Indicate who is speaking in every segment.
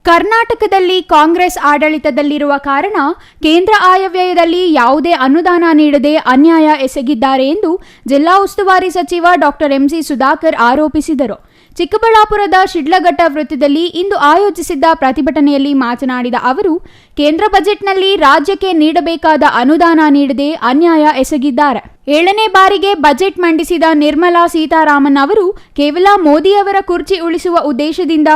Speaker 1: ಕರ್ನಾಟಕದಲ್ಲಿ ಕಾಂಗ್ರೆಸ್ ಆಡಳಿತದಲ್ಲಿರುವ ಕಾರಣ ಕೇಂದ್ರ ಆಯವ್ಯಯದಲ್ಲಿ ಯಾವುದೇ ಅನುದಾನ ನೀಡದೆ ಅನ್ಯಾಯ ಎಸಗಿದ್ದಾರೆ ಎಂದು ಜಿಲ್ಲಾ ಉಸ್ತುವಾರಿ ಸಚಿವ ಡಾಕ್ಟರ್ ಎಂಸಿ ಸುಧಾಕರ್ ಆರೋಪಿಸಿದರು. ಚಿಕ್ಕಬಳ್ಳಾಪುರದ ಶಿಡ್ಲಘಟ್ಟ ವೃತ್ತದಲ್ಲಿ ಇಂದು ಆಯೋಜಿಸಿದ್ದ ಪ್ರತಿಭಟನೆಯಲ್ಲಿ ಮಾತನಾಡಿದ ಅವರು, ಕೇಂದ್ರ ಬಜೆಟ್ನಲ್ಲಿ ರಾಜ್ಯಕ್ಕೆ ನೀಡಬೇಕಾದ ಅನುದಾನ ನೀಡದೆ ಅನ್ಯಾಯ ಎಸಗಿದ್ದಾರೆ. 7ನೇ ಬಾರಿಗೆ ಬಜೆಟ್ ಮಂಡಿಸಿದ ನಿರ್ಮಲಾ ಸೀತಾರಾಮನ್ ಅವರು ಕೇವಲ ಮೋದಿಯವರ ಕುರ್ಚಿ ಉಳಿಸುವ ಉದ್ದೇಶದಿಂದ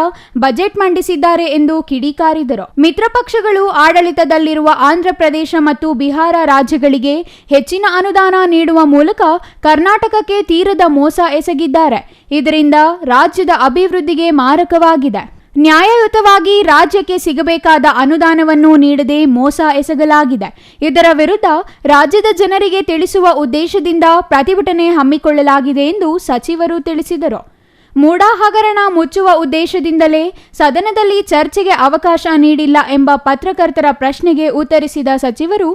Speaker 1: ಬಜೆಟ್ ಮಂಡಿಸಿದ್ದಾರೆ ಎಂದು ಕಿಡಿಕಾರಿದರು. ಮಿತ್ರ ಪಕ್ಷಗಳು ಆಡಳಿತದಲ್ಲಿರುವ ಆಂಧ್ರಪ್ರದೇಶ ಮತ್ತು ಬಿಹಾರ ರಾಜ್ಯಗಳಿಗೆ ಹೆಚ್ಚಿನ ಅನುದಾನ ನೀಡುವ ಮೂಲಕ ಕರ್ನಾಟಕಕ್ಕೆ ತೀರದ ಮೋಸ ಎಸಗಿದ್ದಾರೆ. ಇದರಿಂದ ರಾಜ್ಯದ ಅಭಿವೃದ್ಧಿಗೆ ಮಾರಕವಾಗಿದೆ. ನ್ಯಾಯಯುತವಾಗಿ ರಾಜ್ಯಕ್ಕೆ ಸಿಗಬೇಕಾದ ಅನುದಾನವನ್ನು ನೀಡದೆ ಮೋಸ ಎಸಗಲಾಗಿದೆ. ಇದರ ವಿರುದ್ಧ ರಾಜ್ಯದ ಜನರಿಗೆ ತಿಳಿಸುವ ಉದ್ದೇಶದಿಂದ ಪ್ರತಿಭಟನೆ ಹಮ್ಮಿಕೊಳ್ಳಲಾಗಿದೆ ಎಂದು ಸಚಿವರು ತಿಳಿಸಿದರು. ಮೂಡಾ ಹಗರಣ ಮುಚ್ಚುವ ಉದ್ದೇಶದಿಂದಲೇ ಸದನದಲ್ಲಿ ಚರ್ಚೆಗೆ ಅವಕಾಶ ನೀಡಿಲ್ಲ ಎಂಬ ಪತ್ರಕರ್ತರ ಪ್ರಶ್ನೆಗೆ ಉತ್ತರಿಸಿದ ಸಚಿವರು,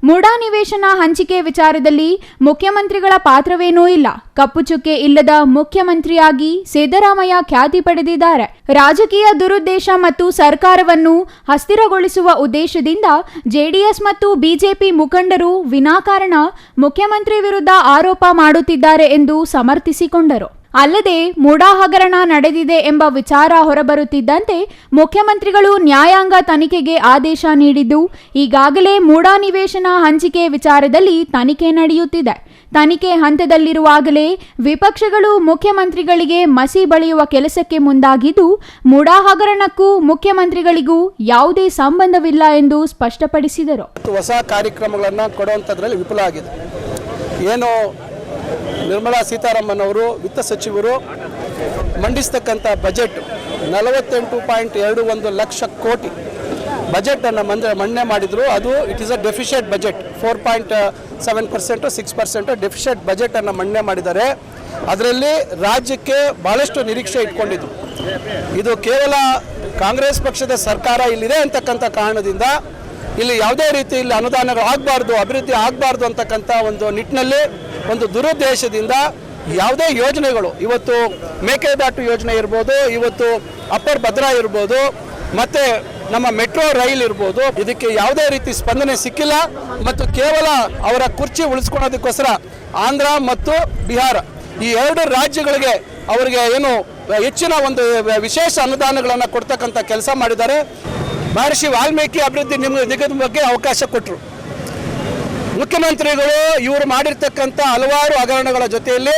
Speaker 1: ಮೂಡಾ ನಿವೇಶನ ಹಂಚಿಕೆ ವಿಚಾರದಲ್ಲಿ ಮುಖ್ಯಮಂತ್ರಿಗಳ ಪಾತ್ರವೇನೂ ಇಲ್ಲ. ಕಪ್ಪು ಚುಕ್ಕೆ ಇಲ್ಲದ ಮುಖ್ಯಮಂತ್ರಿಯಾಗಿ ಸಿದ್ದರಾಮಯ್ಯ ಖ್ಯಾತಿ ಪಡೆದಿದ್ದಾರೆ. ರಾಜಕೀಯ ದುರುದ್ದೇಶ ಮತ್ತು ಸರ್ಕಾರವನ್ನು ಅಸ್ಥಿರಗೊಳಿಸುವ ಉದ್ದೇಶದಿಂದ ಜೆಡಿಎಸ್ ಮತ್ತು ಬಿಜೆಪಿ ಮುಖಂಡರು ವಿನಾಕಾರಣ ಮುಖ್ಯಮಂತ್ರಿ ವಿರುದ್ಧ ಆರೋಪ ಮಾಡುತ್ತಿದ್ದಾರೆ ಎಂದು ಸಮರ್ಥಿಸಿಕೊಂಡರು. ಅಲ್ಲದೆ ಮೂಡಾ ಹಗರಣ ನಡೆದಿದೆ ಎಂಬ ವಿಚಾರ ಹೊರಬರುತ್ತಿದ್ದಂತೆ ಮುಖ್ಯಮಂತ್ರಿಗಳು ನ್ಯಾಯಾಂಗ ತನಿಖೆಗೆ ಆದೇಶ ನೀಡಿದ್ದು, ಈಗಾಗಲೇ ಮೂಡಾ ನಿವೇಶನ ಹಂಚಿಕೆ ವಿಚಾರದಲ್ಲಿ ತನಿಖೆ ನಡೆಯುತ್ತಿದೆ. ತನಿಖೆ ಹಂತದಲ್ಲಿರುವಾಗಲೇ ವಿಪಕ್ಷಗಳು ಮುಖ್ಯಮಂತ್ರಿಗಳಿಗೆ ಮಸಿ ಬಳಿಯುವ ಕೆಲಸಕ್ಕೆ ಮುಂದಾಗಿದ್ದು, ಮೂಡಾ ಹಗರಣಕ್ಕೂ ಮುಖ್ಯಮಂತ್ರಿಗಳಿಗೂ ಯಾವುದೇ ಸಂಬಂಧವಿಲ್ಲ ಎಂದು ಸ್ಪಷ್ಟಪಡಿಸಿದರು.
Speaker 2: ಹೊಸ ಕಾರ್ಯಕ್ರಮಗಳನ್ನು ಕೊಡುವಂಥದ್ರಲ್ಲಿ ವಿಫಲ ಆಗಿದೆ. ಏನು ನಿರ್ಮಲಾ ಸೀತಾರಾಮನ್ ಅವರು ವಿತ್ತ ಸಚಿವರು ಮಂಡಿಸ್ತಕ್ಕಂಥ ಬಜೆಟ್ 48.21 ಲಕ್ಷ ಕೋಟಿ ಬಜೆಟನ್ನು ಮಂಡನೆ ಮಾಡಿದರು. ಅದು ಇಟ್ ಈಸ್ ಅ ಡೆಫಿಷಿಯಟ್ ಬಜೆಟ್. 4.7% 6% ಡೆಫಿಷಿಯಟ್ ಬಜೆಟನ್ನು ಮಂಡನೆ ಮಾಡಿದ್ದಾರೆ. ಅದರಲ್ಲಿ ರಾಜ್ಯಕ್ಕೆ ಭಾಳಷ್ಟು ನಿರೀಕ್ಷೆ ಇಟ್ಕೊಂಡಿದ್ರು. ಇದು ಕೇವಲ ಕಾಂಗ್ರೆಸ್ ಪಕ್ಷದ ಸರ್ಕಾರ ಇಲ್ಲಿದೆ ಅಂತಕ್ಕಂಥ ಕಾರಣದಿಂದ ಇಲ್ಲಿ ಯಾವುದೇ ರೀತಿ ಇಲ್ಲಿ ಅನುದಾನಗಳು ಆಗಬಾರ್ದು, ಅಭಿವೃದ್ಧಿ ಆಗಬಾರ್ದು ಅಂತಕ್ಕಂಥ ಒಂದು ನಿಟ್ಟಿನಲ್ಲಿ ಒಂದು ದುರುದ್ದೇಶದಿಂದ ಯಾವುದೇ ಯೋಜನೆಗಳು, ಇವತ್ತು ಮೇಕೆದಾಟು ಯೋಜನೆ ಇರ್ಬೋದು, ಇವತ್ತು ಅಪ್ಪರ್ ಭದ್ರಾ ಇರ್ಬೋದು, ಮತ್ತು ನಮ್ಮ ಮೆಟ್ರೋ ರೈಲ್ ಇರ್ಬೋದು, ಇದಕ್ಕೆ ಯಾವುದೇ ರೀತಿ ಸ್ಪಂದನೆ ಸಿಕ್ಕಿಲ್ಲ. ಮತ್ತು ಕೇವಲ ಅವರ ಕುರ್ಚಿ ಉಳಿಸ್ಕೊಳ್ಳೋದಕ್ಕೋಸ್ಕರ ಆಂಧ್ರ ಮತ್ತು ಬಿಹಾರ ಈ ಎರಡು ರಾಜ್ಯಗಳಿಗೆ ಅವರಿಗೆ ಏನು ಹೆಚ್ಚಿನ ಒಂದು ವಿಶೇಷ ಅನುದಾನಗಳನ್ನು ಕೊಡ್ತಕ್ಕಂಥ ಕೆಲಸ ಮಾಡಿದ್ದಾರೆ. ಮಹರ್ಷಿ ವಾಲ್ಮೀಕಿ ಅಭಿವೃದ್ಧಿ ನಿಗಮದ ಬಗ್ಗೆ ಅವಕಾಶ ಕೊಟ್ಟರು. ಮುಖ್ಯಮಂತ್ರಿಗಳು ಇವರು ಮಾಡಿರ್ತಕ್ಕಂಥ ಹಲವಾರು ಹಗರಣಗಳ ಜೊತೆಯಲ್ಲಿ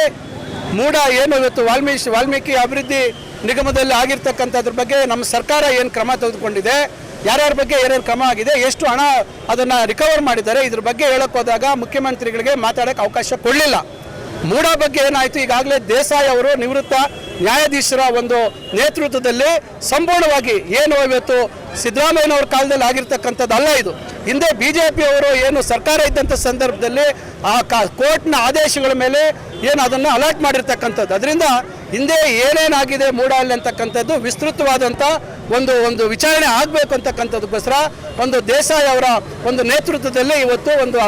Speaker 2: ಮೂಡಾ ಏನು ಇವತ್ತು ವಾಲ್ಮೀಕಿ ಅಭಿವೃದ್ಧಿ ನಿಗಮದಲ್ಲಿ ಆಗಿರ್ತಕ್ಕಂಥದ್ರ ಬಗ್ಗೆ ನಮ್ಮ ಸರ್ಕಾರ ಏನು ಕ್ರಮ ತೆಗೆದುಕೊಂಡಿದೆ, ಯಾರ್ಯಾರ ಬಗ್ಗೆ ಏನೇನು ಕ್ರಮ ಆಗಿದೆ, ಎಷ್ಟು ಹಣ ಅದನ್ನು ರಿಕವರ್ ಮಾಡಿದ್ದಾರೆ, ಇದ್ರ ಬಗ್ಗೆ ಹೇಳಕ್ಕೆ ಹೋದಾಗ ಮುಖ್ಯಮಂತ್ರಿಗಳಿಗೆ ಮಾತಾಡೋಕ್ಕೆ ಅವಕಾಶ ಕೊಡಲಿಲ್ಲ. ಮೂಡಾ ಬಗ್ಗೆ ಏನಾಯಿತು, ಈಗಾಗಲೇ ದೇಸಾಯಿ ಅವರು ನಿವೃತ್ತ ನ್ಯಾಯಾಧೀಶರ ಒಂದು ನೇತೃತ್ವದಲ್ಲಿ ಸಂಪೂರ್ಣವಾಗಿ ಏನು ಇವತ್ತು ಸಿದ್ದರಾಮಯ್ಯನವ್ರ ಕಾಲದಲ್ಲಿ ಆಗಿರ್ತಕ್ಕಂಥದ್ದು ಅಲ್ಲ. ಇದು ಹಿಂದೆ ಬಿಜೆಪಿ ಅವರು ಏನು ಸರ್ಕಾರ ಇದ್ದಂಥ ಸಂದರ್ಭದಲ್ಲಿ ಆ ಕೋರ್ಟ್ನ ಆದೇಶಗಳ ಮೇಲೆ ಏನು ಅದನ್ನು ಅಲರ್ಟ್ ಮಾಡಿರ್ತಕ್ಕಂಥದ್ದು. ಅದರಿಂದ ಹಿಂದೆ ಏನೇನಾಗಿದೆ ಮೂಡಾಲ್ಲಿ ಅಂತಕ್ಕಂಥದ್ದು ವಿಸ್ತೃತವಾದಂಥ ಒಂದು ವಿಚಾರಣೆ ಆಗಬೇಕು ಅಂತಕ್ಕಂಥದ್ದಕ್ಕೋಸ್ಕರ ಒಂದು ದೇಸಾಯಿ ಅವರ ಒಂದು ನೇತೃತ್ವದಲ್ಲಿ ಇವತ್ತು ಒಂದು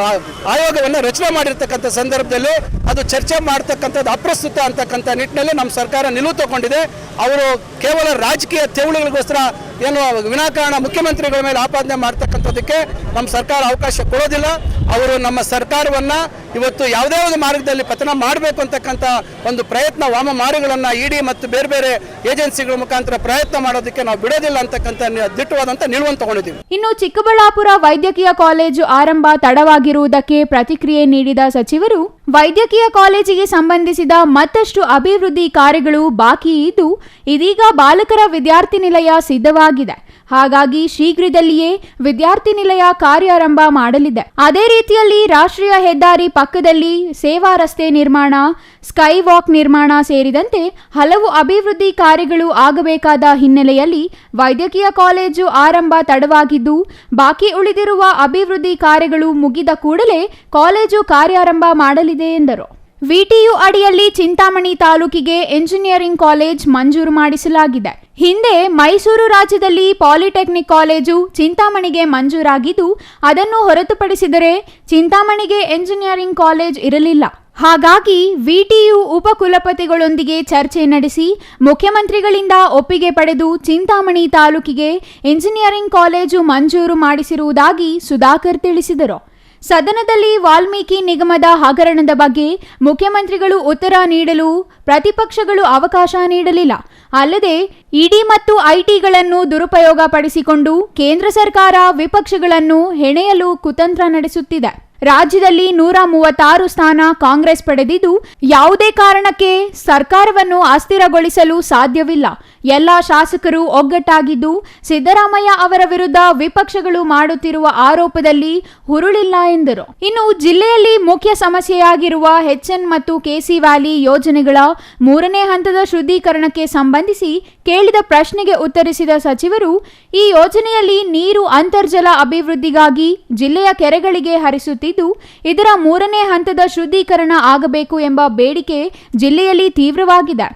Speaker 2: ಆಯೋಗವನ್ನು ರಚನೆ ಮಾಡಿರ್ತಕ್ಕಂಥ ಸಂದರ್ಭದಲ್ಲಿ ಅದು ಚರ್ಚೆ ಮಾಡ್ತಕ್ಕಂಥದ್ದು ಅಪ್ರಸ್ತುತ ಅಂತಕ್ಕಂಥ ನಿಟ್ಟಿನಲ್ಲಿ ನಮ್ಮ ಸರ್ಕಾರ ನಿಲುವು ತಗೊಂಡಿದೆ. ಅವರು ಕೇವಲ ರಾಜಕೀಯ ತೆವಳುಗಳಿಗೋಸ್ಕರ ಏನು ವಿನಾಕಾರಣ ಮುಖ್ಯಮಂತ್ರಿಗಳ ಮೇಲೆ ಆಪಾದನೆ ಮಾಡ್ತಕ್ಕಂಥದ್ದಕ್ಕೆ ನಮ್ಮ ಸರ್ಕಾರ ಅವಕಾಶ ಕೊಡೋದಿಲ್ಲ. ಅವರು ನಮ್ಮ ಸರ್ಕಾರವನ್ನು ಇವತ್ತು ಯಾವುದೇ ಒಂದು ಮಾರ್ಗದಲ್ಲಿ ಪತನ ಮಾಡಬೇಕು ಅಂತಕ್ಕಂಥ ಒಂದು ಪ್ರಯತ್ನ ವಾಮಮಾರ್ಗಗಳನ್ನು ಇಡಿ ಮತ್ತು ಬೇರೆ ಬೇರೆ ಏಜೆನ್ಸಿಗಳ ಮುಖಾಂತರ ಪ್ರಯತ್ನ ಮಾಡೋದಕ್ಕೆ ನಾವು ಬಿಡೋದಿಲ್ಲ ಅಂತಕ್ಕಂಥ ದಿಟ್ಟವಾದಂಥ ನಿಲುವನ್ನು ತಗೊಂಡಿದ್ದೀವಿ.
Speaker 1: ಇನ್ನು ಚಿಕ್ಕಬಳ್ಳಾಪುರ ವೈದ್ಯಕೀಯ ಕಾಲೇಜು ಆರಂಭ ತಡವಾಗಿರುವುದಕ್ಕೆ ಪ್ರತಿಕ್ರಿಯೆ ನೀಡಿದ ಸಚಿವರು, ವೈದ್ಯಕೀಯ ಕಾಲೇಜಿಗೆ ಸಂಬಂಧಿಸಿದ ಮತ್ತಷ್ಟು ಅಭಿವೃದ್ಧಿ ಕಾರ್ಯಗಳು ಬಾಕಿ ಇದ್ದು ಇದೀಗ ಬಾಲಕರ ವಿದ್ಯಾರ್ಥಿ ನಿಲಯ ಸಿದ್ಧವಾಗಿದೆ. ಹಾಗಾಗಿ ಶೀಘ್ರದಲ್ಲಿಯೇ ವಿದ್ಯಾರ್ಥಿ ನಿಲಯ ಕಾರ್ಯಾರಂಭ ಮಾಡಲಿದೆ. ಅದೇ ರೀತಿಯಲ್ಲಿ ರಾಷ್ಟ್ರೀಯ ಹೆದ್ದಾರಿ ಪಕ್ಕದಲ್ಲಿ ಸೇವಾ ರಸ್ತೆ ನಿರ್ಮಾಣ, ಸ್ಕೈ ವಾಕ್ ನಿರ್ಮಾಣ ಸೇರಿದಂತೆ ಹಲವು ಅಭಿವೃದ್ಧಿ ಕಾರ್ಯಗಳು ಆಗಬೇಕಾದ ಹಿನ್ನೆಲೆಯಲ್ಲಿ ವೈದ್ಯಕೀಯ ಕಾಲೇಜು ಆರಂಭ ತಡವಾಗಿದ್ದು ಬಾಕಿ ಉಳಿದಿರುವ ಅಭಿವೃದ್ಧಿ ಕಾರ್ಯಗಳು ಮುಗಿದ ಕೂಡಲೇ ಕಾಲೇಜು ಕಾರ್ಯಾರಂಭ ಮಾಡಲಿದೆ ಎಂದರು. ವಿಟಿಯು ಅಡಿಯಲ್ಲಿ ಚಿಂತಾಮಣಿ ತಾಲೂಕಿಗೆ ಎಂಜಿನಿಯರಿಂಗ್ ಕಾಲೇಜ್ ಮಂಜೂರು ಮಾಡಿಸಲಾಗಿದೆ. ಹಿಂದೆ ಮೈಸೂರು ರಾಜ್ಯದಲ್ಲಿ ಪಾಲಿಟೆಕ್ನಿಕ್ ಕಾಲೇಜು ಚಿಂತಾಮಣಿಗೆ ಮಂಜೂರಾಗಿದ್ದು ಅದನ್ನು ಹೊರತುಪಡಿಸಿದರೆ ಚಿಂತಾಮಣಿಗೆ ಎಂಜಿನಿಯರಿಂಗ್ ಕಾಲೇಜ್ ಇರಲಿಲ್ಲ. ಹಾಗಾಗಿ ವಿಟಿಯು ಉಪಕುಲಪತಿಗಳೊಂದಿಗೆ ಚರ್ಚೆ ನಡೆಸಿ ಮುಖ್ಯಮಂತ್ರಿಗಳಿಂದ ಒಪ್ಪಿಗೆ ಪಡೆದು ಚಿಂತಾಮಣಿ ತಾಲೂಕಿಗೆ ಎಂಜಿನಿಯರಿಂಗ್ ಕಾಲೇಜು ಮಂಜೂರು ಮಾಡಿಸಿರುವುದಾಗಿ ಸುಧಾಕರ್ ತಿಳಿಸಿದರು. ಸದನದಲ್ಲಿ ವಾಲ್ಮೀಕಿ ನಿಗಮದ ಹಗರಣದ ಬಗ್ಗೆ ಮುಖ್ಯಮಂತ್ರಿಗಳು ಉತ್ತರ ನೀಡಲು ಪ್ರತಿಪಕ್ಷಗಳು ಅವಕಾಶ ನೀಡಲಿಲ್ಲ. ಅಲ್ಲದೆ ಇಡಿ ಮತ್ತು ಐಟಿಗಳನ್ನು ದುರುಪಯೋಗ ಪಡಿಸಿಕೊಂಡು ಕೇಂದ್ರ ಸರ್ಕಾರ ವಿಪಕ್ಷಗಳನ್ನು ಹೆಣೆಯಲು ಕುತಂತ್ರ ನಡೆಸುತ್ತಿದೆ. ರಾಜ್ಯದಲ್ಲಿ 136 ಸ್ಥಾನ ಕಾಂಗ್ರೆಸ್ ಪಡೆದಿದ್ದು ಯಾವುದೇ ಕಾರಣಕ್ಕೆ ಸರ್ಕಾರವನ್ನು ಅಸ್ಥಿರಗೊಳಿಸಲು ಸಾಧ್ಯವಿಲ್ಲ. ಎಲ್ಲ ಶಾಸಕರು ಒಗ್ಗಟ್ಟಾಗಿದ್ದು ಸಿದ್ದರಾಮಯ್ಯ ಅವರ ವಿರುದ್ಧ ವಿಪಕ್ಷಗಳು ಮಾಡುತ್ತಿರುವ ಆರೋಪದಲ್ಲಿ ಹುರುಳಿಲ್ಲ ಎಂದರು. ಇನ್ನು ಜಿಲ್ಲೆಯಲ್ಲಿ ಮುಖ್ಯ ಸಮಸ್ಯೆಯಾಗಿರುವ ಎಚ್ಎನ್ ಮತ್ತು ಕೆಸಿ ವ್ಯಾಲಿ ಯೋಜನೆಗಳ 3ನೇ ಹಂತದ ಶುದ್ಧೀಕರಣಕ್ಕೆ ಸಂಬಂಧಿಸಿ ಕೇಳಿದ ಪ್ರಶ್ನೆಗೆ ಉತ್ತರಿಸಿದ ಸಚಿವರು, ಈ ಯೋಜನೆಯಲ್ಲಿ ನೀರು ಅಂತರ್ಜಲ ಅಭಿವೃದ್ಧಿಗಾಗಿ ಜಿಲ್ಲೆಯ ಕೆರೆಗಳಿಗೆ ಹರಿಸುತ್ತಿದ್ದು ಇದರ 3ನೇ ಹಂತದ ಶುದ್ಧೀಕರಣ ಆಗಬೇಕು ಎಂಬ ಬೇಡಿಕೆ ಜಿಲ್ಲೆಯಲ್ಲಿ ತೀವ್ರವಾಗಿದೆ.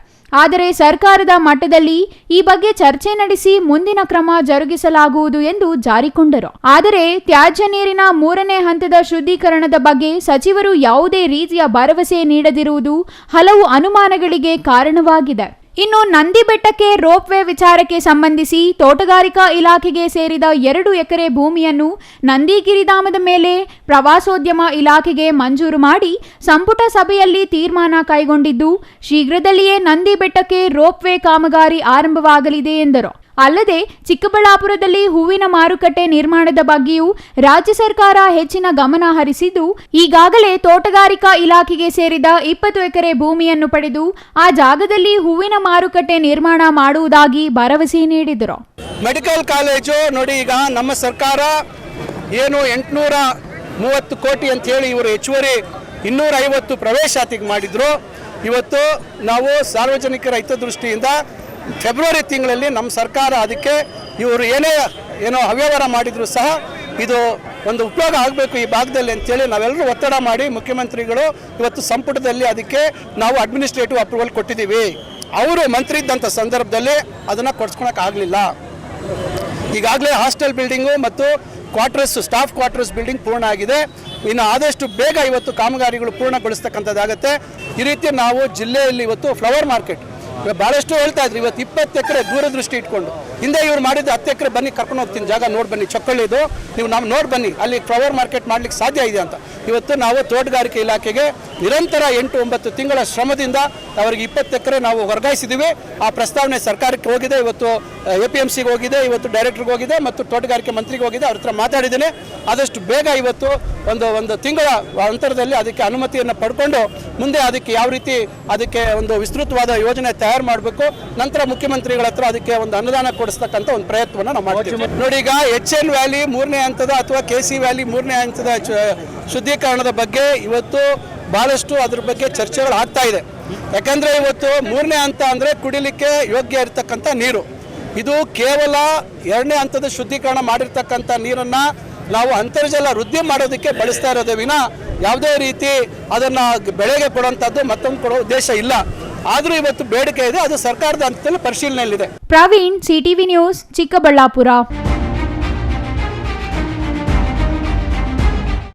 Speaker 1: ಆದರೆ ಸರ್ಕಾರದ ಮಟ್ಟದಲ್ಲಿ ಈ ಬಗ್ಗೆ ಚರ್ಚೆ ನಡೆಸಿ ಮುಂದಿನ ಕ್ರಮ ಜರುಗಿಸಲಾಗುವುದು ಎಂದು ಜಾರಿಕೊಂಡರು. ಆದರೆ ತ್ಯಾಜ್ಯ ನೀರಿನ 3ನೇ ಹಂತದ ಶುದ್ಧೀಕರಣದ ಬಗ್ಗೆ ಸಚಿವರು ಯಾವುದೇ ರೀತಿಯ ಭರವಸೆ ನೀಡದಿರುವುದು ಹಲವು ಅನುಮಾನಗಳಿಗೆ ಕಾರಣವಾಗಿದೆ. ಇನ್ನು ನಂದಿ ಬೆಟ್ಟಕ್ಕೆ ರೋಪ್ ವೇ ವಿಚಾರಕ್ಕೆ ಸಂಬಂಧಿಸಿ ತೋಟಗಾರಿಕಾ ಇಲಾಖೆಗೆ ಸೇರಿದ 2 ಎಕರೆ ಭೂಮಿಯನ್ನು ನಂದಿಗಿರಿಧಾಮದ ಮೇಲೆ ಪ್ರವಾಸೋದ್ಯಮ ಇಲಾಖೆಗೆ ಮಂಜೂರು ಮಾಡಿ ಸಂಪುಟ ಸಭೆಯಲ್ಲಿ ತೀರ್ಮಾನ ಕೈಗೊಂಡಿದ್ದು ಶೀಘ್ರದಲ್ಲಿಯೇ ನಂದಿ ಬೆಟ್ಟಕ್ಕೆ ರೋಪ್ ವೇ ಕಾಮಗಾರಿ ಆರಂಭವಾಗಲಿದೆ ಎಂದರು. ಅಲ್ಲದೆ ಚಿಕ್ಕಬಳ್ಳಾಪುರದಲ್ಲಿ ಹೂವಿನ ಮಾರುಕಟ್ಟೆ ನಿರ್ಮಾಣದ ಬಗ್ಗೆಯೂ ರಾಜ್ಯ ಸರ್ಕಾರ ಹೆಚ್ಚಿನ ಗಮನ ಹರಿಸಿದ್ದು ಈಗಾಗಲೇ ತೋಟಗಾರಿಕಾ ಇಲಾಖೆಗೆ ಸೇರಿದ 20 ಎಕರೆ ಭೂಮಿಯನ್ನು ಪಡೆದು ಆ ಜಾಗದಲ್ಲಿ ಹೂವಿನ ಮಾರುಕಟ್ಟೆ ನಿರ್ಮಾಣ ಮಾಡುವುದಾಗಿ ಭರವಸೆ ನೀಡಿದರು.
Speaker 2: ಮೆಡಿಕಲ್ ಕಾಲೇಜು ನೋಡಿ, ಈಗ ನಮ್ಮ ಸರ್ಕಾರ ಏನು 830 ಕೋಟಿ ಅಂತ ಹೇಳಿ ಇವರು ಹೆಚ್ಚುವರಿ 250 ಪ್ರವೇಶಾತಿಗೆ ಮಾಡಿದ್ರು. ಇವತ್ತು ನಾವು ಸಾರ್ವಜನಿಕರ ಹಿತದೃಷ್ಟಿಯಿಂದ ಫೆಬ್ರವರಿ ತಿಂಗಳಲ್ಲಿ ನಮ್ಮ ಸರ್ಕಾರ ಅದಕ್ಕೆ ಇವರು ಏನೋ ಅವ್ಯವಹಾರ ಮಾಡಿದ್ರು ಸಹ ಇದು ಒಂದು ಉಪಯೋಗ ಆಗಬೇಕು ಈ ಭಾಗದಲ್ಲಿ ಅಂತೇಳಿ ನಾವೆಲ್ಲರೂ ಒತ್ತಡ ಮಾಡಿ ಮುಖ್ಯಮಂತ್ರಿಗಳು ಇವತ್ತು ಸಂಪುಟದಲ್ಲಿ ಅದಕ್ಕೆ ನಾವು ಅಡ್ಮಿನಿಸ್ಟ್ರೇಟಿವ್ ಅಪ್ರೂವಲ್ ಕೊಟ್ಟಿದ್ದೀವಿ. ಅವರು ಮಂತ್ರಿ ಇದ್ದಂಥ ಸಂದರ್ಭದಲ್ಲಿ ಅದನ್ನು ಕೊಡ್ಸ್ಕೊಳಕ್ಕಾಗಲಿಲ್ಲ. ಈಗಾಗಲೇ ಹಾಸ್ಟೆಲ್ ಬಿಲ್ಡಿಂಗು ಮತ್ತು ಕ್ವಾರ್ಟರ್ಸ್, ಸ್ಟಾಫ್ ಕ್ವಾರ್ಟರ್ಸ್ ಬಿಲ್ಡಿಂಗ್ ಪೂರ್ಣ ಆಗಿದೆ. ಇನ್ನು ಆದಷ್ಟು ಬೇಗ ಇವತ್ತು ಕಾಮಗಾರಿಗಳು ಪೂರ್ಣಗೊಳಿಸ್ತಕ್ಕಂಥದ್ದಾಗುತ್ತೆ. ಈ ರೀತಿ ನಾವು ಜಿಲ್ಲೆಯಲ್ಲಿ ಇವತ್ತು ಫ್ಲವರ್ ಮಾರ್ಕೆಟ್ ಭಾಳಷ್ಟು ಹೇಳ್ತಾ ಇದ್ರು. ಇವತ್ತು 20 ಎಕರೆ ದೂರದೃಷ್ಟಿ ಇಟ್ಕೊಂಡು ಹಿಂದೆ ಇವ್ರು ಮಾಡಿದ್ದು 10 ಎಕರೆ ಬನ್ನಿ ಕರ್ಕೊಂಡು ಹೋಗ್ತೀನಿ, ಜಾಗ ನೋಡಿ ಬನ್ನಿ, ಚೊಕ್ಕಳ್ಳಿದು ನೀವು ನಾವು ನೋಡಿ ಬನ್ನಿ, ಅಲ್ಲಿ ಫ್ಲವರ್ ಮಾರ್ಕೆಟ್ ಮಾಡ್ಲಿಕ್ಕೆ ಸಾಧ್ಯ ಇದೆ ಅಂತ. ಇವತ್ತು ನಾವು ತೋಟಗಾರಿಕೆ ಇಲಾಖೆಗೆ ನಿರಂತರ 8-9 ತಿಂಗಳ ಶ್ರಮದಿಂದ ಅವರಿಗೆ 20 ಎಕರೆ ನಾವು ವರ್ಗಾಯಿಸಿದ್ದೀವಿ. ಆ ಪ್ರಸ್ತಾವನೆ ಸರ್ಕಾರಕ್ಕೆ ಹೋಗಿದೆ, ಇವತ್ತು APMCಗೆ ಹೋಗಿದೆ, ಇವತ್ತು ಡೈರೆಕ್ಟರ್ಗೆ ಹೋಗಿದೆ ಮತ್ತು ತೋಟಗಾರಿಕೆ ಮಂತ್ರಿಗೆ ಹೋಗಿದೆ. ಅವ್ರ ಹತ್ರ ಮಾತಾಡಿದ್ದೇನೆ. ಆದಷ್ಟು ಬೇಗ ಇವತ್ತು ಒಂದು ತಿಂಗಳ ಅಂತರದಲ್ಲಿ ಅದಕ್ಕೆ ಅನುಮತಿಯನ್ನು ಪಡ್ಕೊಂಡು ಮುಂದೆ ಅದಕ್ಕೆ ಯಾವ ರೀತಿ ಅದಕ್ಕೆ ಒಂದು ವಿಸ್ತೃತವಾದ ಯೋಜನೆ ತಯಾರು ಮಾಡಬೇಕು, ನಂತರ ಮುಖ್ಯಮಂತ್ರಿಗಳ ಹತ್ರ ಅದಕ್ಕೆ ಒಂದು ಅನುದಾನ ಕೊಡಿಸ್ತಕ್ಕಂಥ ಒಂದು ಪ್ರಯತ್ನವನ್ನು ನಾವು ಮಾಡ್ತೀವಿ. ನೋಡಿ, ಈಗ ಎಚ್ಎನ್ ವ್ಯಾಲಿ 3ನೇ ಹಂತದ ಅಥವಾ ಕೆಸಿ ವ್ಯಾಲಿ 3ನೇ ಹಂತದ ಶುದ್ಧೀಕರಣದ ಬಗ್ಗೆ ಇವತ್ತು ಬಹಳಷ್ಟು ಅದ್ರ ಬಗ್ಗೆ ಚರ್ಚೆಗಳು ಆಗ್ತಾ ಇದೆ. ಯಾಕಂದ್ರೆ ಇವತ್ತು 3ನೇ ಹಂತ ಅಂದರೆ ಕುಡಿಲಿಕ್ಕೆ ಯೋಗ್ಯ ಇರತಕ್ಕಂಥ ನೀರು. ಇದು ಕೇವಲ 2ನೇ ಹಂತದ ಶುದ್ಧೀಕರಣ ಮಾಡಿರ್ತಕ್ಕಂಥ ನೀರನ್ನು ನಾವು ಅಂತರ್ಜಲ ವೃದ್ಧಿ ಮಾಡೋದಕ್ಕೆ ಬಳಸ್ತಾ ಇರೋದೇ ವಿನ ಯಾವುದೇ ರೀತಿ ಅದನ್ನು ಬೆಳೆಗೆ ಕೊಡುವಂಥದ್ದು ಮತ್ತೊಂದು ಕೊಡೋ ಉದ್ದೇಶ ಇಲ್ಲ. ಆದರೂ ಇವತ್ತು ಬೇಡಿಕೆ ಇದೆ, ಅದು ಸರ್ಕಾರದ ಹಂತದಲ್ಲಿ ಪರಿಶೀಲನೆಯಲ್ಲಿದೆ.
Speaker 1: Praveen, CTV news, Chikkaballapur.